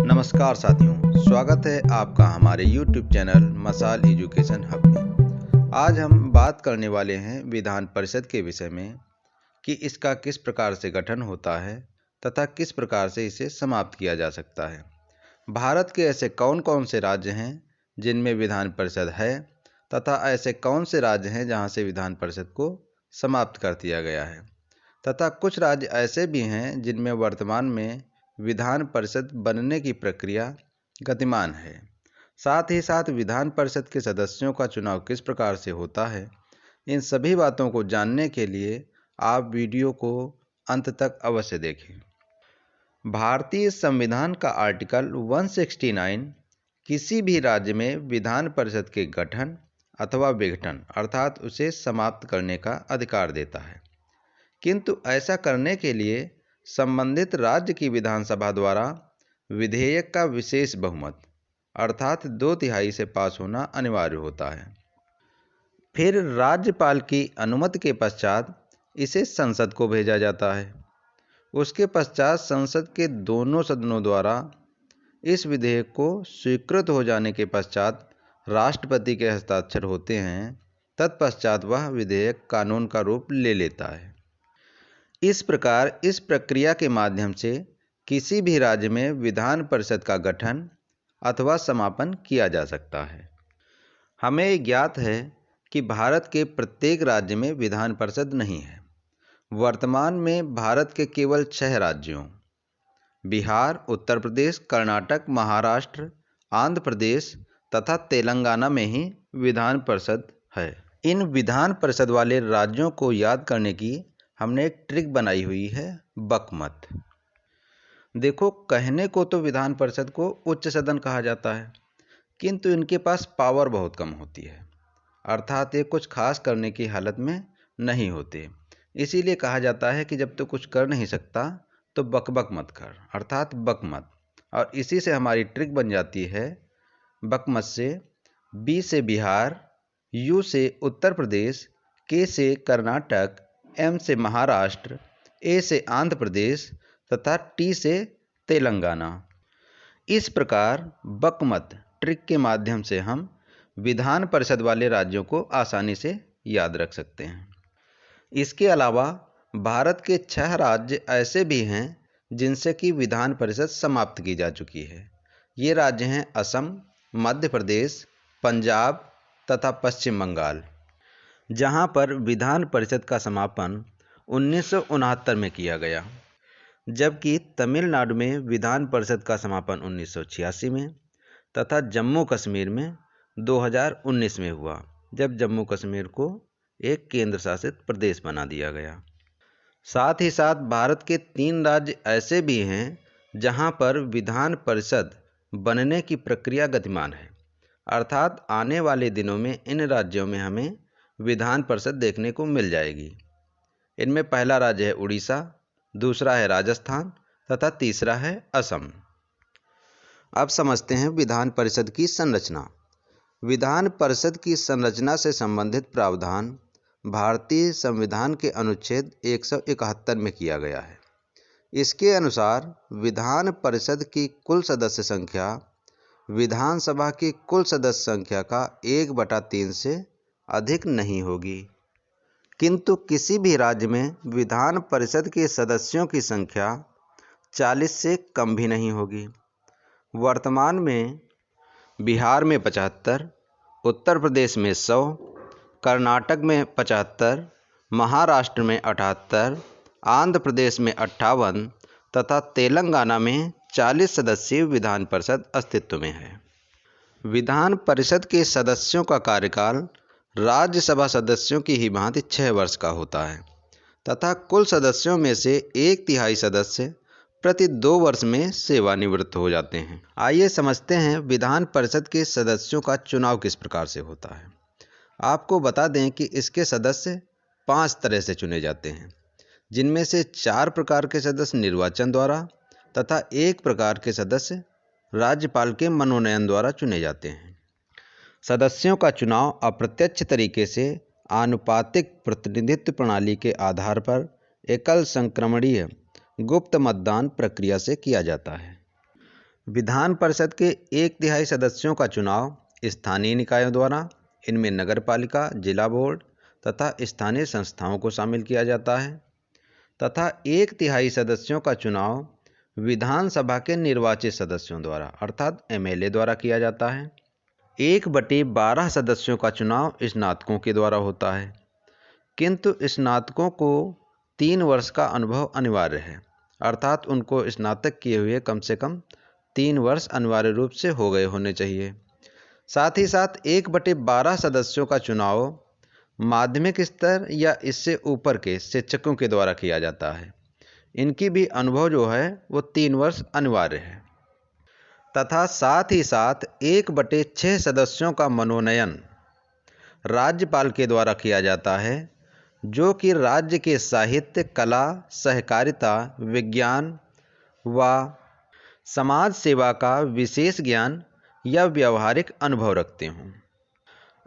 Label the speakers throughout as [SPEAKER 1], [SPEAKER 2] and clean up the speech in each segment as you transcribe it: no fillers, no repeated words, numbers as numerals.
[SPEAKER 1] नमस्कार साथियों, स्वागत है आपका हमारे YouTube चैनल मसाल एजुकेशन हब में। आज हम बात करने वाले हैं विधान परिषद के विषय में कि इसका किस प्रकार से गठन होता है तथा किस प्रकार से इसे समाप्त किया जा सकता है। भारत के ऐसे कौन कौन से राज्य हैं जिनमें विधान परिषद है तथा ऐसे कौन से राज्य हैं जहां से विधान परिषद को समाप्त कर दिया गया है, तथा कुछ राज्य ऐसे भी हैं जिनमें वर्तमान में विधान परिषद बनने की प्रक्रिया गतिमान है। साथ ही साथ विधान परिषद के सदस्यों का चुनाव किस प्रकार से होता है, इन सभी बातों को जानने के लिए आप वीडियो को अंत तक अवश्य देखें। भारतीय संविधान का आर्टिकल 169 किसी भी राज्य में विधान परिषद के गठन अथवा विघटन अर्थात उसे समाप्त करने का अधिकार देता है, किंतु ऐसा करने के लिए संबंधित राज्य की विधानसभा द्वारा विधेयक का विशेष बहुमत अर्थात 2/3 से पास होना अनिवार्य होता है। फिर राज्यपाल की अनुमति के पश्चात इसे संसद को भेजा जाता है। उसके पश्चात संसद के दोनों सदनों द्वारा इस विधेयक को स्वीकृत हो जाने के पश्चात राष्ट्रपति के हस्ताक्षर होते हैं। तत्पश्चात वह विधेयक कानून का रूप ले लेता है। इस प्रकार इस प्रक्रिया के माध्यम से किसी भी राज्य में विधान परिषद का गठन अथवा समापन किया जा सकता है। हमें ज्ञात है कि भारत के प्रत्येक राज्य में विधान परिषद नहीं है। वर्तमान में भारत के केवल 6 राज्यों बिहार, उत्तर प्रदेश, कर्नाटक, महाराष्ट्र, आंध्र प्रदेश तथा तेलंगाना में ही विधान परिषद है। इन विधान परिषद वाले राज्यों को याद करने की हमने एक ट्रिक बनाई हुई है, बकमत। देखो, कहने को तो विधान परिषद को उच्च सदन कहा जाता है, किंतु इनके पास पावर बहुत कम होती है, अर्थात ये कुछ खास करने की हालत में नहीं होते। इसीलिए कहा जाता है कि जब तो कुछ कर नहीं सकता तो बकबक मत कर, अर्थात बकमत। और इसी से हमारी ट्रिक बन जाती है बकमत से बी से बिहार, यू से उत्तर प्रदेश, के से कर्नाटक, एम से महाराष्ट्र, ए से आंध्र प्रदेश तथा टी से तेलंगाना। इस प्रकार बकमत ट्रिक के माध्यम से हम विधान परिषद वाले राज्यों को आसानी से याद रख सकते हैं। इसके अलावा भारत के 6 राज्य ऐसे भी हैं जिनसे कि विधान परिषद समाप्त की जा चुकी है। ये राज्य हैं असम, मध्य प्रदेश, पंजाब तथा पश्चिम बंगाल, जहां पर विधान परिषद का समापन 1969 में किया गया, जबकि तमिलनाडु में विधान परिषद का समापन 1986 में तथा जम्मू कश्मीर में 2019 में हुआ, जब जम्मू कश्मीर को एक केंद्र शासित प्रदेश बना दिया गया। साथ ही साथ भारत के 3 राज्य ऐसे भी हैं जहां पर विधान परिषद बनने की प्रक्रिया गतिमान है, अर्थात आने वाले दिनों में इन राज्यों में हमें विधान परिषद देखने को मिल जाएगी। इनमें पहला राज्य है उड़ीसा, दूसरा है राजस्थान तथा तीसरा है असम। अब समझते हैं विधान परिषद की संरचना। विधान परिषद की संरचना से संबंधित प्रावधान भारतीय संविधान के अनुच्छेद 171 में किया गया है। इसके अनुसार विधान परिषद की कुल सदस्य संख्या विधानसभा की कुल सदस्य संख्या का 1/3 से अधिक नहीं होगी, किंतु किसी भी राज्य में विधान परिषद के सदस्यों की संख्या 40 से कम भी नहीं होगी। वर्तमान में बिहार में 75, उत्तर प्रदेश में 100, कर्नाटक में 75, महाराष्ट्र में 78, आंध्र प्रदेश में 58 तथा तेलंगाना में 40 सदस्यीय विधान परिषद अस्तित्व में है। विधान परिषद के सदस्यों का कार्यकाल राज्यसभा सदस्यों की ही भांति 6 वर्ष का होता है तथा कुल सदस्यों में से 1/3 सदस्य प्रति 2 वर्ष में सेवानिवृत्त हो जाते हैं। आइए समझते हैं विधान परिषद के सदस्यों का चुनाव किस प्रकार से होता है। आपको बता दें कि इसके सदस्य 5 तरह से चुने जाते हैं, जिनमें से 4 प्रकार के सदस्य निर्वाचन द्वारा तथा 1 प्रकार के सदस्य राज्यपाल के मनोनयन द्वारा चुने जाते हैं। सदस्यों का चुनाव अप्रत्यक्ष तरीके से आनुपातिक प्रतिनिधित्व प्रणाली के आधार पर एकल संक्रमणीय गुप्त मतदान प्रक्रिया से किया जाता है। विधान परिषद के 1/3 सदस्यों का चुनाव स्थानीय निकायों द्वारा, इनमें नगरपालिका, जिला बोर्ड तथा स्थानीय संस्थाओं को शामिल किया जाता है, तथा 1/3 सदस्यों का चुनाव विधानसभा के निर्वाचित सदस्यों द्वारा अर्थात एमएलए द्वारा किया जाता है। 1/12 सदस्यों का चुनाव स्नातकों के द्वारा होता है, किंतु स्नातकों को 3 वर्ष का अनुभव अनिवार्य है, अर्थात उनको स्नातक किए हुए कम से कम 3 वर्ष अनिवार्य रूप से हो गए होने चाहिए। साथ ही साथ 1/12 सदस्यों का चुनाव माध्यमिक स्तर या इससे ऊपर के शिक्षकों के द्वारा किया जाता है, इनकी भी अनुभव जो है वो 3 वर्ष अनिवार्य है। तथा साथ ही साथ 1/6 सदस्यों का मनोनयन राज्यपाल के द्वारा किया जाता है, जो कि राज्य के साहित्य, कला, सहकारिता, विज्ञान व समाज सेवा का विशेष ज्ञान या व्यावहारिक अनुभव रखते हों।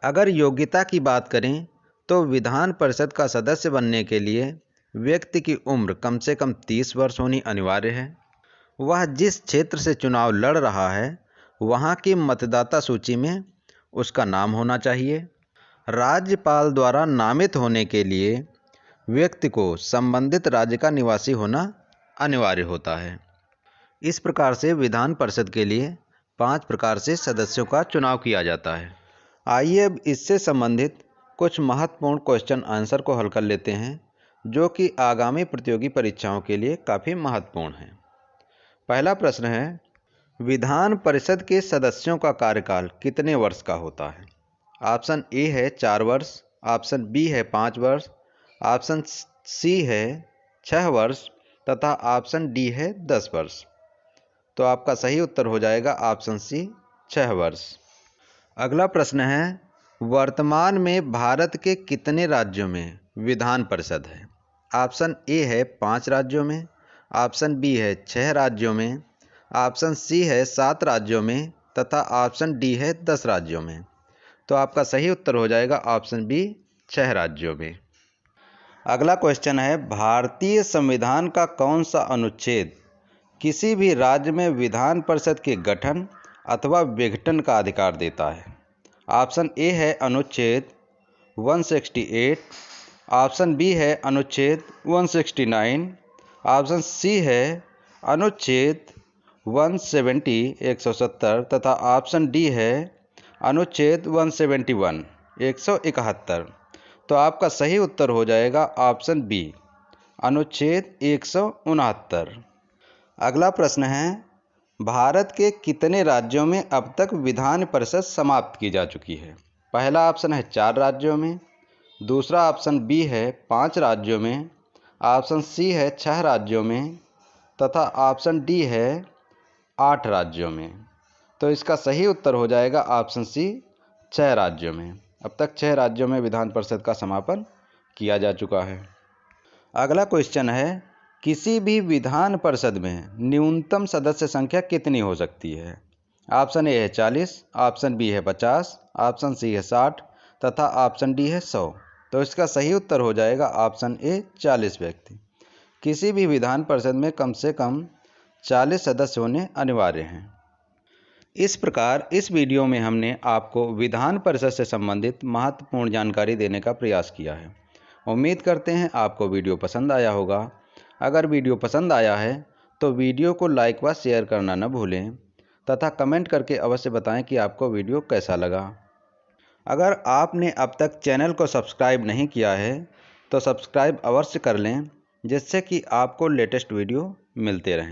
[SPEAKER 1] अगर योग्यता की बात करें तो विधान परिषद का सदस्य बनने के लिए व्यक्ति की उम्र कम से कम 30 वर्ष होनी अनिवार्य है। वह जिस क्षेत्र से चुनाव लड़ रहा है वहाँ की मतदाता सूची में उसका नाम होना चाहिए। राज्यपाल द्वारा नामित होने के लिए व्यक्ति को संबंधित राज्य का निवासी होना अनिवार्य होता है। इस प्रकार से विधान परिषद के लिए 5 प्रकार से सदस्यों का चुनाव किया जाता है। आइए अब इससे संबंधित कुछ महत्वपूर्ण क्वेश्चन आंसर को हल कर लेते हैं, जो कि आगामी प्रतियोगी परीक्षाओं के लिए काफ़ी महत्वपूर्ण है। पहला प्रश्न है, विधान परिषद के सदस्यों का कार्यकाल कितने वर्ष का होता है? ऑप्शन ए है 4 वर्ष, ऑप्शन बी है 5 वर्ष, ऑप्शन सी है 6 वर्ष तथा ऑप्शन डी है 10 वर्ष। तो आपका सही उत्तर हो जाएगा ऑप्शन सी 6 वर्ष। अगला प्रश्न है, वर्तमान में भारत के कितने राज्यों में विधान परिषद है? ऑप्शन ए है 5 राज्यों में, ऑप्शन बी है 6 राज्यों में, ऑप्शन सी है 7 राज्यों में तथा ऑप्शन डी है 10 राज्यों में। तो आपका सही उत्तर हो जाएगा ऑप्शन बी 6 राज्यों में। अगला क्वेश्चन है, भारतीय संविधान का कौन सा अनुच्छेद किसी भी राज्य में विधान परिषद के गठन अथवा विघटन का अधिकार देता है? ऑप्शन ए है अनुच्छेद 168, ऑप्शन बी है अनुच्छेद 169, ऑप्शन सी है अनुच्छेद 170 तथा ऑप्शन डी है अनुच्छेद 171 171। तो आपका सही उत्तर हो जाएगा ऑप्शन बी अनुच्छेद 169। अगला प्रश्न है, भारत के कितने राज्यों में अब तक विधान परिषद समाप्त की जा चुकी है? पहला ऑप्शन है 4 राज्यों में, दूसरा ऑप्शन बी है 5 राज्यों में, ऑप्शन सी है 6 राज्यों में तथा ऑप्शन डी है 8 राज्यों में। तो इसका सही उत्तर हो जाएगा ऑप्शन सी 6 राज्यों में। अब तक 6 राज्यों में विधान परिषद का समापन किया जा चुका है। अगला क्वेश्चन है, किसी भी विधान परिषद में न्यूनतम सदस्य संख्या कितनी हो सकती है? ऑप्शन ए है 40, ऑप्शन बी है 50, ऑप्शन सी है 60 तथा ऑप्शन डी है 100। तो इसका सही उत्तर हो जाएगा ऑप्शन ए 40 व्यक्ति। किसी भी विधान परिषद में कम से कम 40 सदस्य होने अनिवार्य हैं। इस प्रकार इस वीडियो में हमने आपको विधान परिषद से संबंधित महत्वपूर्ण जानकारी देने का प्रयास किया है। उम्मीद करते हैं आपको वीडियो पसंद आया होगा। अगर वीडियो पसंद आया है तो वीडियो को लाइक व शेयर करना न भूलें तथा कमेंट करके अवश्य बताएं कि आपको वीडियो कैसा लगा। अगर आपने अब तक चैनल को सब्सक्राइब नहीं किया है तो सब्सक्राइब अवश्य कर लें, जिससे कि आपको लेटेस्ट वीडियो मिलते रहें।